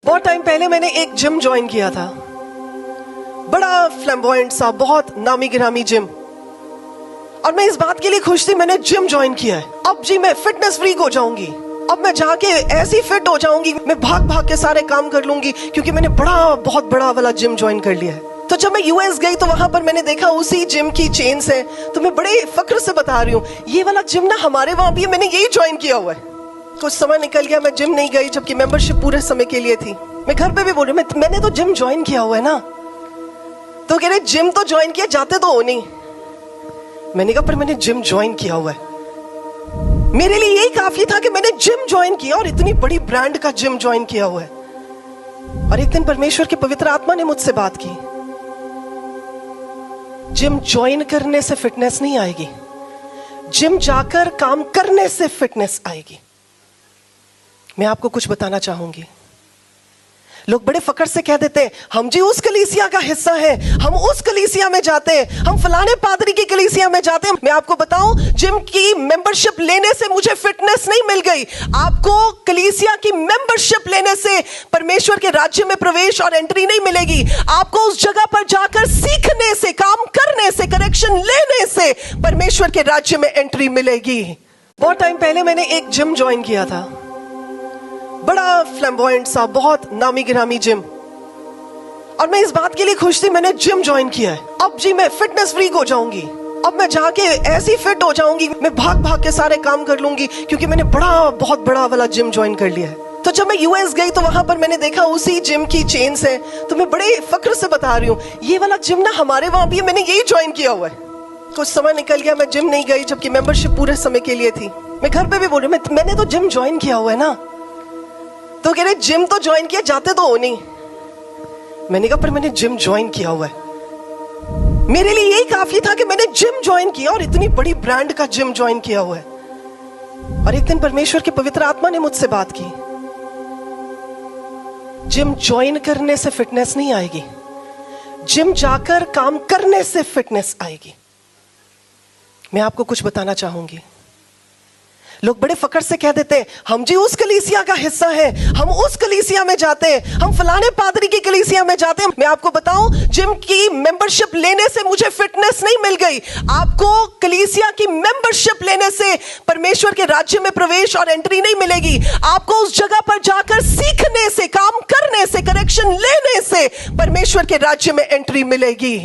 बहुत टाइम पहले मैंने एक जिम ज्वाइन किया था, बड़ा फ्लैम्बॉयंट सा, बहुत नामी गिरामी जिम। और मैं इस बात के लिए खुश थी, मैंने जिम ज्वाइन किया है। अब जी मैं फिटनेस फ्रीक हो जाऊंगी, अब मैं जाके ऐसी फिट हो जाऊंगी, मैं भाग भाग के सारे काम कर लूंगी, क्योंकि मैंने बहुत बड़ा वाला जिम ज्वाइन कर लिया है। तो जब मैं यूएस गई तो वहां पर मैंने देखा उसी जिम की चेन्स है। तो मैं बड़े फक्र से बता रही हूँ, ये वाला जिम ना हमारे वहां भी है, मैंने यही ज्वाइन किया हुआ है। कुछ समय निकल गया, मैं जिम नहीं गई, जबकि मेंबरशिप पूरे समय के लिए थी। मैं घर पे भी बोल रही हूँ, मैंने तो जिम ज्वाइन किया हुआ है ना। तो कह रहे जिम तो ज्वाइन किया, जाते तो हो नहीं। मैंने कहा पर मैंने जिम ज्वाइन किया हुआ है, मेरे लिए यही काफी था कि मैंने जिम ज्वाइन किया, और इतनी बड़ी ब्रांड का जिम ज्वाइन किया हुआ है। और एक दिन परमेश्वर की पवित्र आत्मा ने मुझसे बात की, जिम ज्वाइन करने से फिटनेस नहीं आएगी, जिम जाकर काम करने से फिटनेस आएगी। मैं आपको कुछ बताना चाहूंगी। लोग बड़े फकर से कह देते हैं, हम जी उस कलीसिया का हिस्सा हैं, हम उस कलीसिया में जाते हैं, हम फलाने पादरी की कलीसिया में जाते हैं। मैं आपको बताऊं, जिम की मेंबरशिप लेने से मुझे फिटनेस नहीं मिल गई। आपको कलीसिया की मेंबरशिप लेने से परमेश्वर के राज्य में प्रवेश और एंट्री नहीं मिलेगी। आपको उस जगह पर जाकर सीखने से, काम करने से, करेक्शन लेने से परमेश्वर के राज्य में एंट्री मिलेगी। बहुत टाइम पहले मैंने एक जिम ज्वाइन किया था, बड़ा फ्लैम्बॉयंट सा, बहुत नामी गिरामी जिम। और मैं इस बात के लिए खुश थी, मैंने जिम ज्वाइन किया है। अब जी मैं फिटनेस फ्रीक हो जाऊंगी, अब मैं जाके ऐसी फिट हो जाऊंगी, मैं भाग भाग के सारे काम कर लूंगी, क्योंकि मैंने बहुत बड़ा वाला जिम ज्वाइन कर लिया है। तो जब मैं यूएस गई तो वहां पर मैंने देखा उसी जिम की चेन्स है। तो मैं बड़े फक्र से बता रही हूँ, ये वाला जिम ना हमारे वहां भी है, मैंने यही ज्वाइन किया हुआ है। कुछ समय निकल गया, मैं जिम नहीं गई, जबकि मेंबरशिप पूरे समय के लिए थी। मैं घर पे भी बोल रही हूँ, मैंने तो जिम ज्वाइन किया हुआ है ना। तो कह रहे जिम तो ज्वाइन किया, जाते तो हो नहीं। मैंने कहा पर मैंने जिम ज्वाइन किया हुआ है, मेरे लिए यही काफी था कि मैंने जिम ज्वाइन किया, और इतनी बड़ी ब्रांड का जिम ज्वाइन किया हुआ है। और एक दिन परमेश्वर की पवित्र आत्मा ने मुझसे बात की, जिम ज्वाइन करने से फिटनेस नहीं आएगी, जिम जाकर काम करने से फिटनेस आएगी। मैं आपको कुछ बताना चाहूंगी। लोग बड़े फकर से कह देते हैं, हम जी उस कलीसिया का हिस्सा हैं, हम उस कलीसिया में जाते हैं, हम फलाने पादरी की कलीसिया में जाते हैं। मैं आपको बताऊं, जिम की मेंबरशिप लेने से मुझे फिटनेस नहीं मिल गई। आपको कलीसिया की मेंबरशिप लेने से परमेश्वर के राज्य में प्रवेश और एंट्री नहीं मिलेगी। आपको उस जगह पर जाकर सीखने से, काम करने से, करेक्शन लेने से परमेश्वर के राज्य में एंट्री मिलेगी।